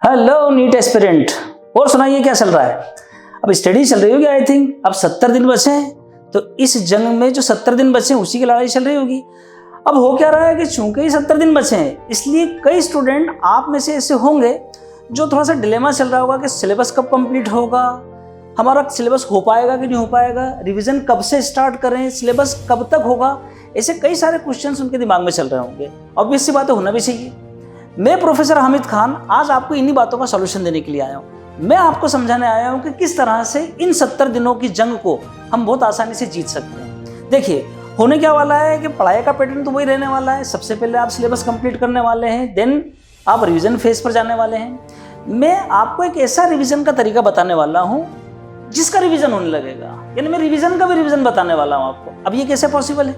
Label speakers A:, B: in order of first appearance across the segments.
A: Hello NEET aspirant, और सुनाइए क्या चल रहा है। अब स्टडी चल रही होगी आई थिंक। अब 70 दिन बचे हैं, तो इस जंग में जो 70 दिन बचे हैं उसी की लड़ाई चल रही होगी। अब हो क्या रहा है कि चूंकि ही 70 दिन बचे हैं, इसलिए कई स्टूडेंट आप में से ऐसे होंगे जो थोड़ा सा डिलेमा चल रहा होगा कि सिलेबस कब कंप्लीट होगा, हमारा सिलेबस हो पाएगा कि नहीं हो पाएगा, रिवीजन कब से स्टार्ट करें, सिलेबस कब तक होगा। ऐसे कई सारे क्वेश्चंस उनके दिमाग में चल रहे होंगे। ऑब्वियस सी बात है, होना भी चाहिए। मैं प्रोफेसर हामिद खान आज आपको इन्हीं बातों का सॉल्यूशन देने के लिए आया हूँ। मैं आपको समझाने आया हूँ कि किस तरह से इन 70 दिनों की जंग को हम बहुत आसानी से जीत सकते हैं। देखिए, होने क्या वाला है कि पढ़ाई का पैटर्न तो वही रहने वाला है। सबसे पहले आप सिलेबस कंप्लीट करने वाले हैं, देन आप रिवीजन फेज पर जाने वाले हैं। मैं आपको एक ऐसा रिवीजन का तरीका बताने वाला हूँ जिसका रिवीजन होने लगेगा, यानी मैं रिवीजन का भी रिवीजन बताने वाला हूँ आपको। अब ये कैसे पॉसिबल है?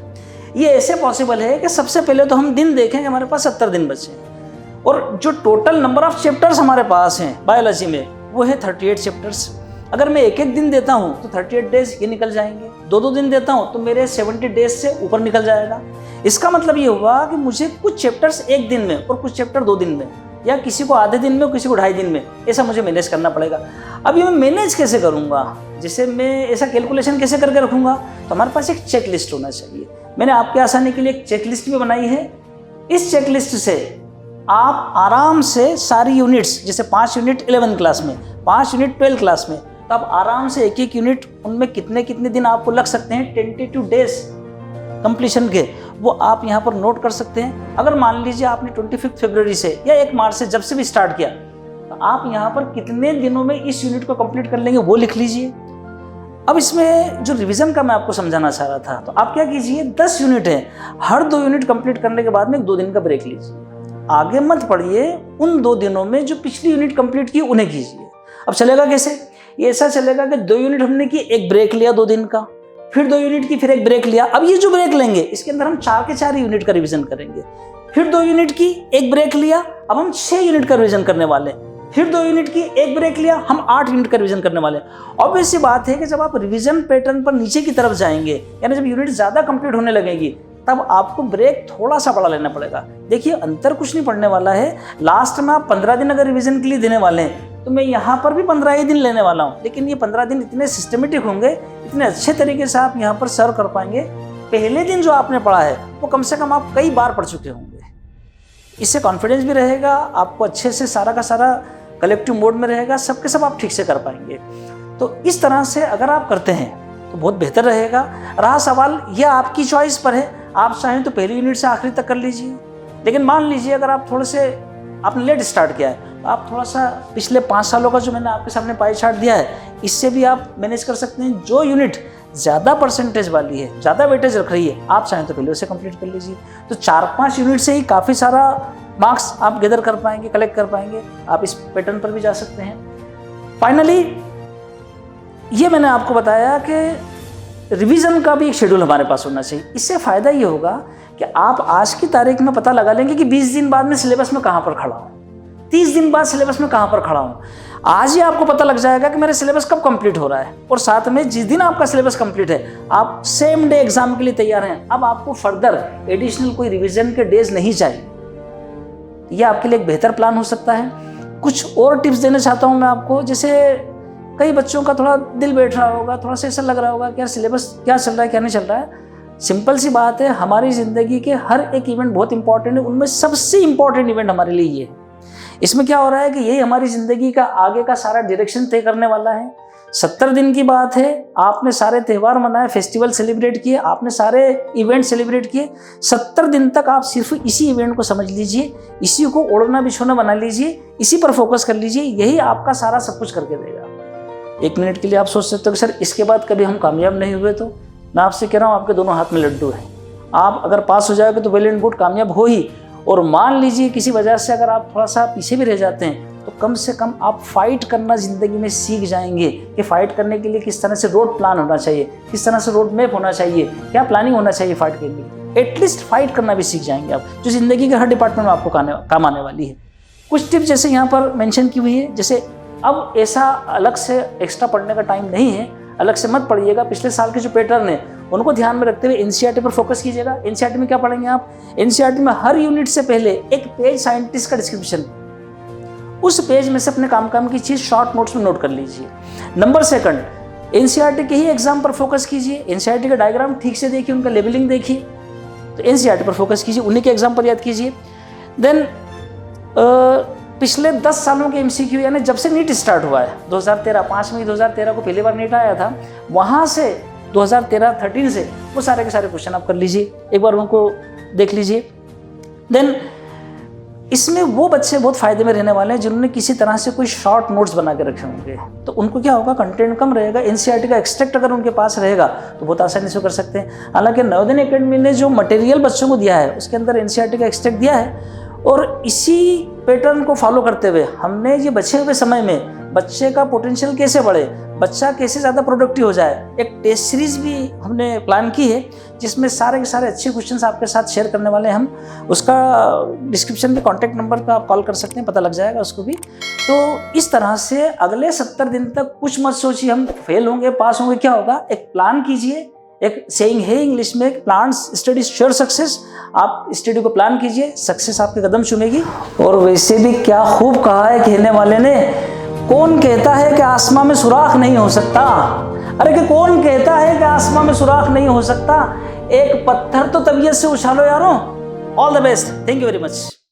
A: ये ऐसे पॉसिबल है कि सबसे पहले तो हम दिन देखें कि हमारे पास 70 दिन बचे हैं, और जो टोटल नंबर ऑफ चैप्टर्स हमारे पास हैं बायोलॉजी में वो है 38 चैप्टर्स। अगर मैं एक एक दिन देता हूँ तो 38 डेज ये निकल जाएंगे, दो दिन देता हूँ तो मेरे 70 डेज से ऊपर निकल जाएगा। इसका मतलब ये हुआ कि मुझे कुछ चैप्टर्स एक दिन में और कुछ चैप्टर 2 दिन में, या किसी को आधे दिन में, किसी को 2.5 दिन में, ऐसा मुझे मैनेज करना पड़ेगा। अब ये मैं मैनेज कैसे करूँगा, जैसे मैं ऐसा कैलकुलेशन कैसे करके रखूँगा, तो हमारे पास एक चेक लिस्ट होना चाहिए। मैंने आपके आसानी के लिए एक चेक लिस्ट भी बनाई है। इस चेक लिस्ट से आप आराम से सारी यूनिट्स, जैसे 5 यूनिट 11 क्लास में, 5 यूनिट 12 क्लास में, तो आप आराम से एक एक यूनिट उनमें कितने कितने दिन आपको लग सकते हैं 22 डेज कंप्लीशन के, वो आप यहाँ पर नोट कर सकते हैं। अगर मान लीजिए आपने 25 फरवरी से या 1 मार्च से जब से भी स्टार्ट किया, तो आप यहाँ पर कितने दिनों में इस यूनिट को कंप्लीट कर लेंगे वो लिख लीजिए। अब इसमें जो रिवीजन का मैं आपको समझाना चाह रहा था, तो आप क्या कीजिए, 10 यूनिट है, हर 2 यूनिट कंप्लीट करने के बाद में 2 दिन का ब्रेक लीजिए। आगे मत पढ़िए, उन 2 दिनों में जो पिछली यूनिट कंप्लीट की उन्हें कीजिए। अब चलेगा कैसे? ये ऐसा चलेगा कि 2 यूनिट हमने की, एक ब्रेक लिया 2 दिन का, फिर 2 यूनिट की, फिर एक ब्रेक लिया। अब ये जो ब्रेक लेंगे इसके अंदर हम 4 के 4 यूनिट का रिवीजन करेंगे। फिर 2 यूनिट की, एक ब्रेक लिया, अब हम 6 यूनिट का रिवीजन करने वाले हैं। फिर 2 यूनिट की, एक ब्रेक लिया, हम 8 यूनिट का रिवीजन करने वाले हैं। ऑब्वियस सी बात है कि जब आप रिवीजन पैटर्न पर नीचे की तरफ जाएंगे, यानी जब यूनिट ज़्यादा कंप्लीट होने लगेगी, तब आपको ब्रेक थोड़ा सा बड़ा लेना पड़ेगा। देखिए, अंतर कुछ नहीं पड़ने वाला है। लास्ट में आप 15 दिन अगर रिवीजन के लिए देने वाले हैं, तो मैं यहाँ पर भी 15 ही दिन लेने वाला हूँ, लेकिन ये 15 दिन इतने सिस्टमेटिक होंगे, इतने अच्छे तरीके से आप यहाँ पर सर्व कर पाएंगे। पहले दिन जो आपने पढ़ा है वो कम से कम आप कई बार पढ़ चुके होंगे। इससे कॉन्फिडेंस भी रहेगा, आपको अच्छे से सारा का सारा कलेक्टिव मोड में रहेगा, सबके सब आप ठीक से कर पाएंगे। तो इस तरह से अगर आप करते हैं तो बहुत बेहतर रहेगा। रहा सवाल, यह आपकी चॉइस पर है, आप चाहें तो पहली यूनिट से आखिरी तक कर लीजिए। लेकिन मान लीजिए अगर आप थोड़े से आपने लेट स्टार्ट किया है, तो आप थोड़ा सा पिछले 5 सालों का जो मैंने आपके सामने पाई चार्ट दिया है, इससे भी आप मैनेज कर सकते हैं। जो यूनिट ज़्यादा परसेंटेज वाली है, ज़्यादा वेटेज रख रही है, आप चाहें तो पहले उसे कंप्लीट कर लीजिए। तो 4-5 यूनिट से ही काफ़ी सारा मार्क्स आप गैदर कर पाएंगे, कलेक्ट कर पाएंगे। आप इस पैटर्न पर भी जा सकते हैं। फाइनली ये मैंने आपको बताया कि रिवीजन का भी एक शेड्यूल हमारे पास होना चाहिए। इससे फ़ायदा ये होगा कि आप आज की तारीख में पता लगा लेंगे कि 20 दिन बाद में सिलेबस में कहाँ पर खड़ा हूँ, 30 दिन बाद सिलेबस में कहाँ पर खड़ा हूँ। आज ही आपको पता लग जाएगा कि मेरा सिलेबस कब कंप्लीट हो रहा है, और साथ में जिस दिन आपका सिलेबस कंप्लीट है, आप सेम डे एग्जाम के लिए तैयार हैं। अब आपको फर्दर एडिशनल कोई रिवीजन के डेज नहीं चाहिए। यह आपके लिए एक बेहतर प्लान हो सकता है। कुछ और टिप्स देना चाहता हूँ मैं आपको। जैसे कई बच्चों का थोड़ा दिल बैठ रहा होगा, थोड़ा सा ऐसा लग रहा होगा कि यार सिलेबस क्या चल रहा है क्या नहीं चल रहा है। सिंपल सी बात है, हमारी ज़िंदगी के हर एक इवेंट बहुत इंपॉर्टेंट है, उनमें सबसे इंपॉर्टेंट इवेंट हमारे लिए ये है। इसमें क्या हो रहा है कि यही हमारी ज़िंदगी का आगे का सारा डायरेक्शन तय करने वाला है। 70 दिन की बात है, आपने सारे त्यौहार मनाए, फेस्टिवल सेलिब्रेट किए, आपने सारे इवेंट सेलिब्रेट किए। 70 दिन तक आप सिर्फ इसी इवेंट को समझ लीजिए, इसी को ओढ़ना बिछोना बना लीजिए, इसी पर फोकस कर लीजिए। यही आपका सारा सब कुछ करके देगा। 1 मिनट के लिए आप सोच सकते हो कि सर इसके बाद कभी हम कामयाब नहीं हुए, तो मैं आपसे कह रहा हूँ आपके दोनों हाथ में लड्डू है। आप अगर पास हो जाओगे तो वेल एंड गुड, कामयाब हो ही। और मान लीजिए किसी वजह से अगर आप थोड़ा सा पीछे भी रह जाते हैं, तो कम से कम आप फाइट करना ज़िंदगी में सीख जाएंगे कि फाइट करने के लिए किस तरह से रोड प्लान होना चाहिए, किस तरह से रोड मैप होना चाहिए, क्या प्लानिंग होना चाहिए फाइट के लिए। एटलीस्ट फाइट करना भी सीख जाएंगे आप, जो ज़िंदगी के हर डिपार्टमेंट में आपको काम आने वाली है। कुछ टिप्स जैसे यहाँ पर मेंशन की हुई है, जैसे अब ऐसा अलग से एक्स्ट्रा पढ़ने का टाइम नहीं है, अलग से मत पढ़िएगा। पिछले साल के जो पैटर्न है उनको ध्यान में रखते हुए एनसीईआरटी पर फोकस कीजिएगा। एनसीईआरटी में क्या पढ़ेंगे आप? एनसीईआरटी में हर यूनिट से पहले एक पेज साइंटिस्ट का डिस्क्रिप्शन, उस पेज में से अपने काम की चीज़ शॉर्ट नोट्स में नोट कर लीजिए। नंबर सेकंड, एनसीईआरटी के ही एग्जाम पर फोकस कीजिए। एनसीईआरटी का डायग्राम ठीक से देखिए, उनका लेबलिंग देखिए, तो एनसीईआरटी पर फोकस कीजिए, उन्हीं के एग्जाम पर याद कीजिए। देन पिछले 10 सालों के एमसीक्यू, यानी जब से नीट स्टार्ट हुआ है 2013, 5 मई 2013 को पहली बार नीट आया था, वहाँ से 2013-13 से वो सारे के सारे क्वेश्चन आप कर लीजिए, एक बार उनको देख लीजिए। देन इसमें वो बच्चे बहुत फायदे में रहने वाले हैं जिन्होंने किसी तरह से कोई शॉर्ट नोट्स बना के रखे होंगे, तो उनको क्या होगा, कंटेंट कम रहेगा। एनसीईआरटी का एक्सट्रैक्ट अगर उनके पास रहेगा तो बहुत आसानी से कर सकते हैं। हालांकि नवोदय एकेडमी ने जो मटेरियल बच्चों को दिया है उसके अंदर एनसीईआरटी का एक्सट्रैक्ट दिया है, और इसी पैटर्न को फॉलो करते हुए हमने ये बचे हुए समय में बच्चे का पोटेंशियल कैसे बढ़े, बच्चा कैसे ज़्यादा प्रोडक्टिव हो जाए, एक टेस्ट सीरीज भी हमने प्लान की है जिसमें सारे के सारे अच्छे क्वेश्चंस आपके साथ शेयर करने वाले हैं हम। उसका डिस्क्रिप्शन में कॉन्टैक्ट नंबर पर आप कॉल कर सकते हैं, पता लग जाएगा उसको भी। तो इस तरह से अगले 70 दिन तक कुछ मत सोचिए हम फेल होंगे पास होंगे, क्या होगा, एक प्लान कीजिए। एक सेइंग है इंग्लिश में, प्लान स्टडी श्योर सक्सेस। आप स्टडी को प्लान कीजिए, सक्सेस आपके कदम चूमेगी। और वैसे भी क्या खूब कहा है कहने वाले ने, कौन कहता है कि आसमां में सुराख नहीं हो सकता। अरे कि कौन कहता है कि आसमां में सुराख नहीं हो सकता। एक पत्थर तो तबीयत से उछालो यारों। All the best, thank you very much.